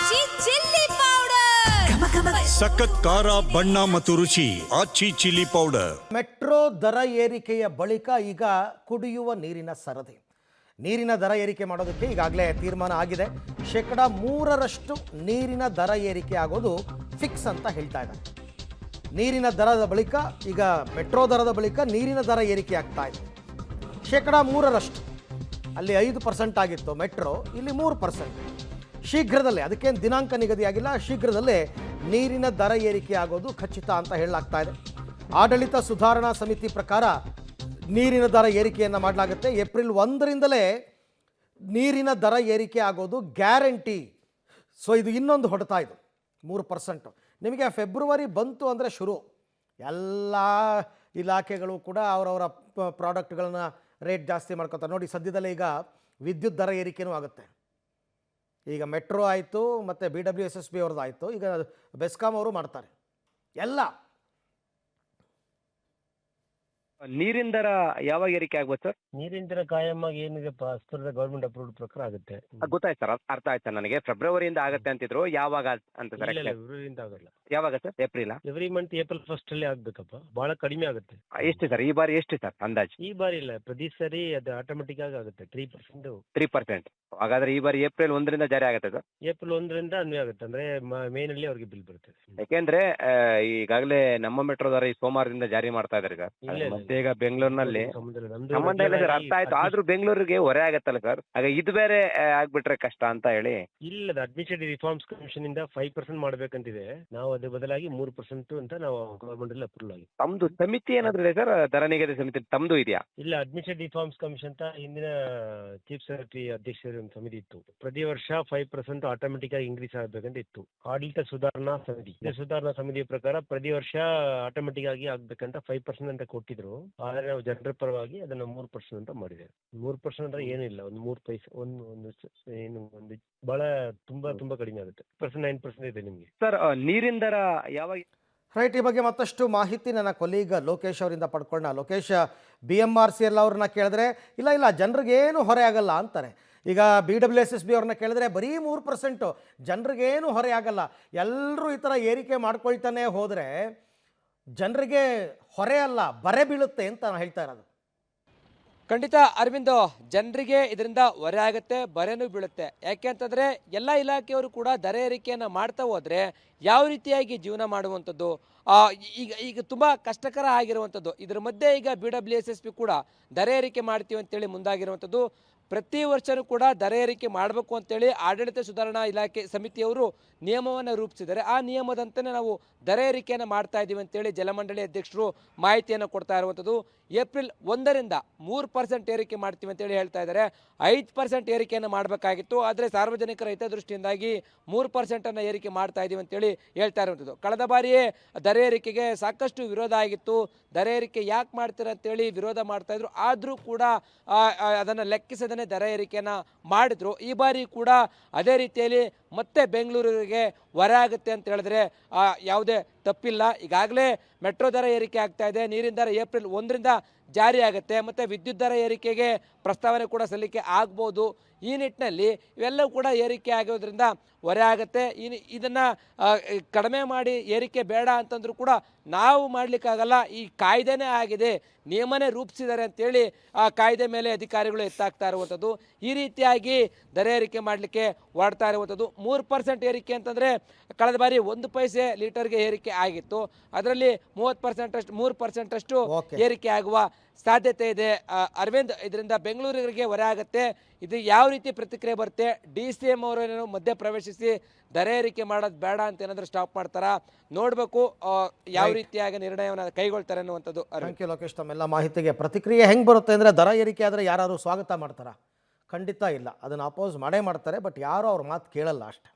ಆಚಿ chilli powder ಸಖತ್ ಖಾರ ಬಣ್ಣ ಮತ್ತು ರುಚಿ ಆಚಿ ಚಿಲ್ಲಿ ಪೌಡರ್. ಮೆಟ್ರೋ ದರ ಏರಿಕೆಯ ಬಳಿಕ ಈಗ ಕುಡಿಯುವ ನೀರಿನ ಸರದಿ. ನೀರಿನ ದರ ಏರಿಕೆ ಮಾಡೋದಕ್ಕೆ ಈಗಾಗಲೇ ತೀರ್ಮಾನ ಆಗಿದೆ. 3% ನೀರಿನ ದರ ಏರಿಕೆ ಆಗೋದು ಫಿಕ್ಸ್ ಅಂತ ಹೇಳ್ತಾ ಇದ್ದಾರೆ. ನೀರಿನ ದರದ ಬಳಿಕ ಈಗ ಮೆಟ್ರೋ ದರದ ಬಳಿಕ ನೀರಿನ ದರ ಏರಿಕೆ ಆಗ್ತಾ ಇದೆ. 3% ಅಲ್ಲಿ 5% ಆಗಿತ್ತು ಮೆಟ್ರೋ, ಇಲ್ಲಿ 3%. ಶೀಘ್ರದಲ್ಲೇ, ಅದಕ್ಕೇನು ದಿನಾಂಕ ನಿಗದಿಯಾಗಿಲ್ಲ, ಶೀಘ್ರದಲ್ಲೇ ನೀರಿನ ದರ ಏರಿಕೆ ಆಗೋದು ಖಚಿತ ಅಂತ ಹೇಳಲಾಗ್ತಾ ಇದೆ. ಆಡಳಿತ ಸುಧಾರಣಾ ಸಮಿತಿ ಪ್ರಕಾರ ನೀರಿನ ದರ ಏರಿಕೆಯನ್ನು ಮಾಡಲಾಗುತ್ತೆ. ಏಪ್ರಿಲ್ 1ರಿಂದಲೇ ನೀರಿನ ದರ ಏರಿಕೆ ಆಗೋದು ಗ್ಯಾರಂಟಿ. ಸೊ ಇದು ಇನ್ನೊಂದು ಹೊಡೆತ, ಇದು 3%. ನಿಮಗೆ ಫೆಬ್ರವರಿ ಬಂತು ಅಂದರೆ ಶುರು, ಎಲ್ಲ ಇಲಾಖೆಗಳು ಕೂಡ ಅವರವರ ಪ್ರಾಡಕ್ಟ್ಗಳನ್ನ ರೇಟ್ ಜಾಸ್ತಿ ಮಾಡ್ಕೊತಾರೆ. ನೋಡಿ, ಸದ್ಯದಲ್ಲೇ ಈಗ ವಿದ್ಯುತ್ ದರ ಏರಿಕೆನೂ ಆಗುತ್ತೆ. ಈಗ ಮೆಟ್ರೋ ಆಯಿತು, ಮತ್ತು BWSSB ಅವ್ರದ್ದು ಆಯಿತು, ಈಗ ಬೆಸ್ಕಾಂ ಅವರು ಮಾಡ್ತಾರೆ ಎಲ್ಲ. ನೀರಿನ ದರ ಯಾವಾಗ ಏರಿಕೆ ಆಗ್ಬೋದು ಸರ್? ನೀರಿನ ದರ ಕಾಯಮ್ಮಾಗಿ ಏನಿದೆ ಅಷ್ಟರದ ಗೌರ್ಮೆಂಟ್ ಅಪ್ರೂವ್ಡ್ ಪ್ರಕಾರ ಆಗುತ್ತೆ. ಗೊತ್ತಾಯ್ತು ಸರ್, ಅರ್ಥ ಆಯ್ತು ಸರ್ ನನಗೆ. ಫೆಬ್ರವರಿಯಿಂದ ಆಗುತ್ತೆ ಅಂತಿದ್ರು, ಯಾವಾಗ ಅಂತ ಸರ್? ಇಲ್ಲ, ಫೆಬ್ರವರಿಯಿಂದ ಆಗಲ್ಲ. ಯಾವಾಗ sir? April every month April 1st ಅಲ್ಲಿ ಆಗ್ಬೇಕಪ್ಪ. ಬಹಳ ಕಡಿಮೆ ಆಗುತ್ತೆ. ಎಷ್ಟು ಸರ್ ಈ ಬಾರಿ? ಎಷ್ಟು ಸರ್ ಅಂದಾಜು? ಈ ಬಾರಿ ಇಲ್ಲ, ಪ್ರತಿ ಸರಿ ಅದು ಆಟೋಮೆಟಿಕ್ ಆಗಿ ಆಗುತ್ತೆ. 3%. ಹಾಗಾದ್ರೆ ಈ ಬಾರಿ ಏಪ್ರಿಲ್ 1ರಿಂದ ಜಾರಿ ಆಗುತ್ತೆ ಸರ್? ಏಪ್ರಿಲ್ 1ರಿಂದ ಅನ್ವಯ ಆಗುತ್ತೆ. ಅಂದ್ರೆ ಮೇ ನಲ್ಲಿ ಅವ್ರಿಗೆ ಬಿಲ್ ಬರುತ್ತೆ. ಯಾಕೆಂದ್ರೆ ಈಗಾಗಲೇ ನಮ್ಮ ಮೆಟ್ರೋ ದರ ಈ ಸೋಮವಾರದಿಂದ ಜಾರಿ ಮಾಡ್ತಾ ಇದ್ದಾರೆ ಸರ್. ಮತ್ತೆ ಈಗ ಬೆಂಗಳೂರಿನಲ್ಲಿ ಸಂಬಂಧ ಇಲ್ಲ ಸರ್, ಅರ್ಥ ಆಯ್ತು. ಆದ್ರೂ ಬೆಂಗಳೂರಿಗೆ ಹೊರೆ ಆಗತ್ತಲ್ಲ ಸರ್, ಹಾಗೆ ಇದು ಬೇರೆ ಆಗ್ಬಿಟ್ರೆ ಕಷ್ಟ ಅಂತ ಹೇಳಿ. ಇಲ್ಲ, ಅಡ್ಮಿನಿಸ್ಟ್ರೇಟಿವ್ ರಿಫಾರ್ಮ್ಸ್ ಕಮಿಷನ್ ಇಂದ 5% ಮಾಡ್ಬೇಕಂತಿದೆ. ನಾವು ಅದ್ರ ಬದಲಾಗಿ 3% ಅಂತ ನಾವು ಗವರ್ಮೆಂಟ್ ಅಲ್ಲಿ ಅಪ್ರೂವ್ ಆಗಿ. ತಮ್ದು ಸಮಿತಿ ಏನಾದ್ರು ಇದೆ ಸರ್? ದರ ನಿಗದಿ ಸಮಿತಿ ತಮ್ದು ಇದೆಯಾ? ಇಲ್ಲ, ಅಡ್ಮಿನಿಸ್ಟ್ರೇಟಿವ್ ರಿಫಾರ್ಮ್ಸ್ ಕಮಿಷನ್ ಅಂತ ಹಿಂದಿನ ಚೀಫ್ ಸೆಕ್ರೆಟರಿ ಅಧ್ಯಕ್ಷರ ಒಂದು ಸಮಿತಿ ಇತ್ತು. ಪ್ರತಿ ವರ್ಷ 5% ಆಟೋಮೆಟಿಕ್ ಆಗಿ ಇನ್ಕ್ರೀಸ್ ಆಗಬೇಕಂತ ಇತ್ತು. ಆಡಳಿತ ಸುಧಾರಣಾ ಸಮಿತಿ ಪ್ರಕಾರ ಪ್ರತಿ ವರ್ಷ ಆಟೋಮೆಟಿಕ್ ಆಗಿ ಆಗ್ಬೇಕಂತ 5% ಅಂತ ಕೊಟ್ಟಿದ್ರು. ಆದ್ರೆ ನಾವು ಜನರ ಪರವಾಗಿ ಅದನ್ನ 3% ಅಂತ ಮಾಡಿದ್ದೇವೆ. 3% ಅಂದ್ರೆ ಏನಿಲ್ಲ, ಒಂದು 3 ಪೈಸೆ, ಒಂದು ಬಹಳ ತುಂಬಾ ಕಡಿಮೆ ಆಗುತ್ತೆ. 9% ಇದೆ ನಿಮ್ಗೆ ಸರ್. ನೀರಿನ ದರ ಯಾವಾಗ? ರೈಟ್, ಈ ಬಗ್ಗೆ ಮತ್ತಷ್ಟು ಮಾಹಿತಿ ನನ್ನ ಕೊಲೀಗ್ ಲೋಕೇಶ್ ಅವರಿಂದ ಪಡ್ಕೊಳ್ಳೋಣ. ಲೋಕೇಶ್, BMRC ಎಲ್ಲ ಅವ್ರನ್ನ ಕೇಳಿದ್ರೆ ಇಲ್ಲ ಜನರಿಗೇನು ಹೊರೆ ಆಗಲ್ಲ ಅಂತಾರೆ. ಈಗ BWSSB ಅವ್ರನ್ನ ಕೇಳಿದ್ರೆ ಬರೀ 3%, ಜನರಿಗೇನು ಹೊರೆ ಆಗಲ್ಲ. ಎಲ್ಲರೂ ಈ ಥರ ಏರಿಕೆ ಮಾಡ್ಕೊಳ್ತಾನೆ ಹೋದರೆ ಜನರಿಗೆ ಹೊರೆ ಅಲ್ಲ, ಬರೆ ಬೀಳುತ್ತೆ ಅಂತ ನಾನು ಹೇಳ್ತಾ ಇರೋದು. ಖಂಡಿತ ಅರವಿಂದ್, ಜನರಿಗೆ ಇದರಿಂದ ಹೊರೆ ಆಗುತ್ತೆ, ಬರೆನೂ ಬೀಳುತ್ತೆ. ಯಾಕೆ ಅಂತಂದರೆ ಎಲ್ಲ ಇಲಾಖೆಯವರು ಕೂಡ ದರ ಏರಿಕೆಯನ್ನು ಮಾಡ್ತಾ ಹೋದರೆ ಯಾವ ರೀತಿಯಾಗಿ ಜೀವನ ಮಾಡುವಂಥದ್ದು ಈಗ ತುಂಬ ಕಷ್ಟಕರ ಆಗಿರುವಂಥದ್ದು. ಇದರ ಮಧ್ಯೆ ಈಗ BWSSB ಕೂಡ ದರ ಏರಿಕೆ ಮಾಡ್ತೀವಿ ಅಂತೇಳಿ ಮುಂದಾಗಿರುವಂಥದ್ದು. ಪ್ರತಿ ವರ್ಷವೂ ಕೂಡ ದರ ಏರಿಕೆ ಮಾಡಬೇಕು ಅಂತೇಳಿ ಆಡಳಿತ ಸುಧಾರಣಾ ಇಲಾಖೆ ಸಮಿತಿಯವರು ನಿಯಮವನ್ನು ರೂಪಿಸಿದ್ದಾರೆ. ಆ ನಿಯಮದಂತೆಯೇ ನಾವು ದರ ಏರಿಕೆಯನ್ನು ಮಾಡ್ತಾ ಇದ್ದೀವಿ ಅಂತೇಳಿ ಜಲಮಂಡಳಿ ಅಧ್ಯಕ್ಷರು ಮಾಹಿತಿಯನ್ನು ಕೊಡ್ತಾ ಇರುವಂಥದ್ದು. ಏಪ್ರಿಲ್ 1ರಿಂದ 3% ಏರಿಕೆ ಮಾಡ್ತೀವಿ ಅಂತೇಳಿ ಹೇಳ್ತಾ ಇದ್ದಾರೆ. 5% ಏರಿಕೆಯನ್ನು ಮಾಡಬೇಕಾಗಿತ್ತು, ಆದರೆ ಸಾರ್ವಜನಿಕರ ಹಿತದೃಷ್ಟಿಯಿಂದಾಗಿ 3% ಏರಿಕೆ ಮಾಡ್ತಾ ಇದ್ದೀವಿ ಅಂತೇಳಿ ಹೇಳ್ತಾ ಇರುವಂಥದ್ದು. ಕಳೆದ ಬಾರಿಯೇ ದರ ಏರಿಕೆಗೆ ಸಾಕಷ್ಟು ವಿರೋಧ ಆಗಿತ್ತು. ದರ ಏರಿಕೆ ಯಾಕೆ ಮಾಡ್ತೀರ ಅಂತೇಳಿ ವಿರೋಧ ಮಾಡ್ತಾ ಇದ್ರು. ಆದರೂ ಕೂಡ ಅದನ್ನು ಲೆಕ್ಕಿಸದೇ ದರ ಏರಿಕೆಯನ್ನು ಮಾಡಿದ್ರು. ಈ ಬಾರಿ ಕೂಡ ಅದೇ ರೀತಿಯಲ್ಲಿ ಮತ್ತೆ ಬೆಂಗಳೂರಿಗೆ ಹೊರೆ ಆಗುತ್ತೆ ಅಂತ ಹೇಳಿದ್ರೆ ಯಾವುದೇ ತಪ್ಪಿಲ್ಲ. ಈಗಾಗಲೇ ಮೆಟ್ರೋ ದರ ಏರಿಕೆ ಆಗ್ತಾ ಇದೆ. ನೀರಿನ ದರ ಏಪ್ರಿಲ್ 1ರಿಂದ ಜಾರಿ ಆಗುತ್ತೆ. ಮತ್ತು ವಿದ್ಯುತ್ ದರ ಏರಿಕೆಗೆ ಪ್ರಸ್ತಾವನೆ ಕೂಡ ಸಲ್ಲಿಕೆ ಆಗ್ಬೋದು. ಈ ನಿಟ್ಟಿನಲ್ಲಿ ಇವೆಲ್ಲವೂ ಕೂಡ ಏರಿಕೆ ಆಗೋದ್ರಿಂದ ಹೊರೆ ಆಗುತ್ತೆ. ಇದನ್ನು ಕಡಿಮೆ ಮಾಡಿ ಏರಿಕೆ ಬೇಡ ಅಂತಂದ್ರೂ ಕೂಡ ನಾವು ಮಾಡಲಿಕ್ಕಾಗಲ್ಲ. ಈ ಕಾಯ್ದೆನೇ ಆಗಿದೆ, ನಿಯಮನೇ ರೂಪಿಸಿದ್ದಾರೆ ಅಂತೇಳಿ ಆ ಕಾಯ್ದೆ ಮೇಲೆ ಅಧಿಕಾರಿಗಳು ಎತ್ತಾಗ್ತಾ ಇರುವಂಥದ್ದು. ಈ ರೀತಿಯಾಗಿ ದರ ಏರಿಕೆ ಮಾಡಲಿಕ್ಕೆ ಹೊರಡ್ತಾ ಇರುವಂಥದ್ದು. 3% ಏರಿಕೆ ಅಂತಂದರೆ ಕಳೆದ ಬಾರಿ 1 ಪೈಸೆ ಲೀಟರ್ಗೆ ಏರಿಕೆ ಆಗಿತ್ತು. ಅದರಲ್ಲಿ 3% ಅಷ್ಟು ಏರಿಕೆ ಆಗುವ ಸಾಧ್ಯತೆ ಇದೆ. ಅರವಿಂದ್, ಇದರಿಂದ ಬೆಂಗಳೂರಿಗೆ ಹೊರೆ ಆಗುತ್ತೆ. ಇದು ಯಾವ ರೀತಿ ಪ್ರತಿಕ್ರಿಯೆ ಬರುತ್ತೆ? DCM ಅವರೇನೋ ಮಧ್ಯ ಪ್ರವೇಶಿಸಿ ದರ ಏರಿಕೆ ಮಾಡೋದು ಬೇಡ ಅಂತ ಏನಾದರೂ ಸ್ಟಾಪ್ ಮಾಡ್ತಾರಾ? ನೋಡಬೇಕು ಯಾವ ರೀತಿಯಾಗಿ ನಿರ್ಣಯವನ್ನು ಕೈಗೊಳ್ತಾರೆ ಅನ್ನುವಂಥದ್ದು. ಥ್ಯಾಂಕ್ ಯು ಲೋಕೇಶ್, ತಮ್ಮೆಲ್ಲ ಮಾಹಿತಿಗೆ. ಪ್ರತಿಕ್ರಿಯೆ ಹೆಂಗೆ ಬರುತ್ತೆ ಅಂದರೆ, ದರ ಏರಿಕೆ ಆದರೆ ಯಾರು ಸ್ವಾಗತ ಮಾಡ್ತಾರಾ? ಖಂಡಿತ ಇಲ್ಲ, ಅದನ್ನು ಅಪೋಸ್ ಮಾಡೇ ಮಾಡ್ತಾರೆ. ಬಟ್ ಯಾರೂ ಅವ್ರ ಮಾತು ಕೇಳಲ್ಲ ಅಷ್ಟೇ.